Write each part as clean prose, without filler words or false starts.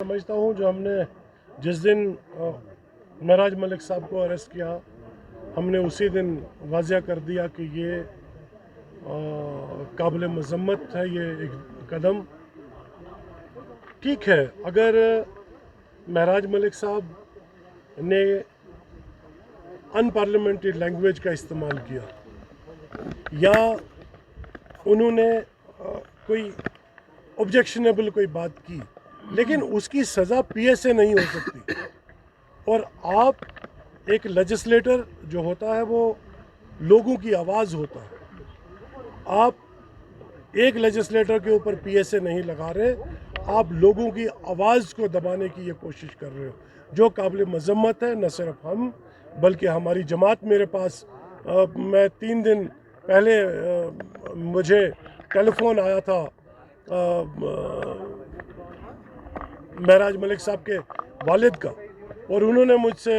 समझता हूँ जो हमने जिस दिन महराज मलिक साहब को अरेस्ट किया, हमने उसी दिन वाज़िया कर दिया कि ये काबिल मज़म्मत है। ये एक कदम ठीक है। अगर महराज मलिक साहब ने अनपार्लियामेंट्री लैंग्वेज का इस्तेमाल किया या उन्होंने कोई ऑब्जेक्शनेबल कोई बात की, लेकिन उसकी सज़ा पीएसए नहीं हो सकती। और आप एक लेजिस्लेटर जो होता है वो लोगों की आवाज़ होता है। आप एक लेजिस्लेटर के ऊपर पीएसए नहीं लगा रहे, आप लोगों की आवाज़ को दबाने की ये कोशिश कर रहे हो, जो काबिल मज़म्मत है। न सिर्फ हम बल्कि हमारी जमात। मेरे पास मैं 3 दिन पहले मुझे टेलीफोन आया था महराज मलिक साहब के वालिद का, और उन्होंने मुझसे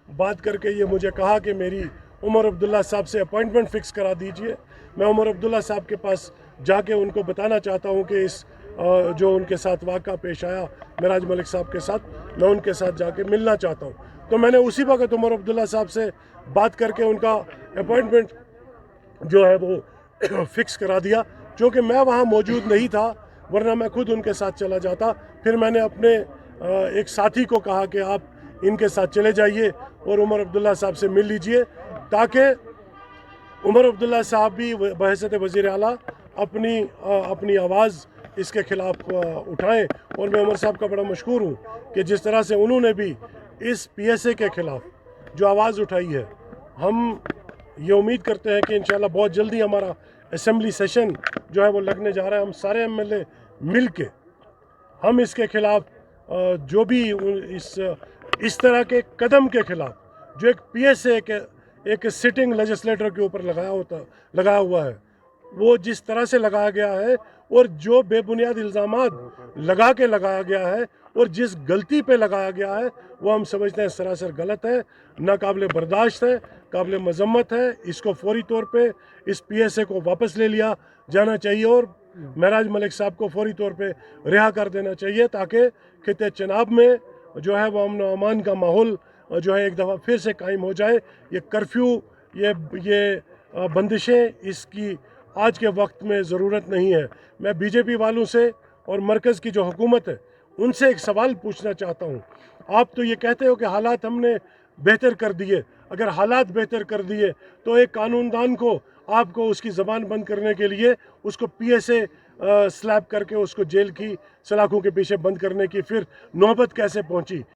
बात करके ये मुझे कहा कि मेरी उमर अब्दुल्ला साहब से अपॉइंटमेंट फ़िक्स करा दीजिए। मैं उमर अब्दुल्ला साहब के पास जाके उनको बताना चाहता हूँ कि इस जो उनके साथ वाक़ा पेश आया महराज मलिक साहब के साथ, मैं उनके साथ जाके मिलना चाहता हूँ। तो मैंने उसी वक्त उमर अब्दुल्ला साहब से बात करके उनका अपॉइंटमेंट जो है वो फ़िक्स करा दिया, क्योंकि मैं वहाँ मौजूद नहीं था, वरना मैं खुद उनके साथ चला जाता। फिर मैंने अपने एक साथी को कहा कि आप इनके साथ चले जाइए और उमर अब्दुल्ला साहब से मिल लीजिए, ताकि उमर अब्दुल्ला साहब भी बहैसियत वज़ीर आला अपनी आवाज़ इसके ख़िलाफ़ उठाएं। और मैं उमर साहब का बड़ा मशकूर हूँ कि जिस तरह से उन्होंने भी इस पीएसए के ख़िलाफ़ जो आवाज़ उठाई है। हम ये उम्मीद करते हैं कि इंशाल्लाह बहुत जल्दी हमारा असेंबली सेशन जो है वो लगने जा रहा है। हम सारे एमएलए मिल के हम इसके ख़िलाफ़ जो भी इस तरह के कदम के ख़िलाफ़ जो एक पीएसए के एक सिटिंग लेजिस्लेटर के ऊपर लगाया हुआ है, वो जिस तरह से लगाया गया है और जो बेबुनियाद इल्ज़ामात लगाया गया है और जिस गलती पे लगाया गया है, वो हम समझते हैं सरासर गलत है, नाकाबिले बर्दाश्त है, काबिले मज़म्मत है। इसको फौरी तौर पे इस पीएसए को वापस ले लिया जाना चाहिए और महराज मलिक साहब को फौरी तौर पे रिहा कर देना चाहिए, ताकि खित्ते चनाब में जो है वो अमन व अमान का माहौल जो है एक दफ़ा फिर से कायम हो जाए। ये कर्फ्यू, ये बंदिशें, इसकी आज के वक्त में ज़रूरत नहीं है। मैं बीजेपी वालों से और मरकज़ की जो हुकूमत है उनसे एक सवाल पूछना चाहता हूँ। आप तो ये कहते हो कि हालात हमने बेहतर कर दिए। अगर हालात बेहतर कर दिए तो एक कानूनदान को आपको उसकी ज़बान बंद करने के लिए उसको पीएसए स्लैप करके उसको जेल की सलाखों के पीछे बंद करने की फिर नौबत कैसे पहुँची?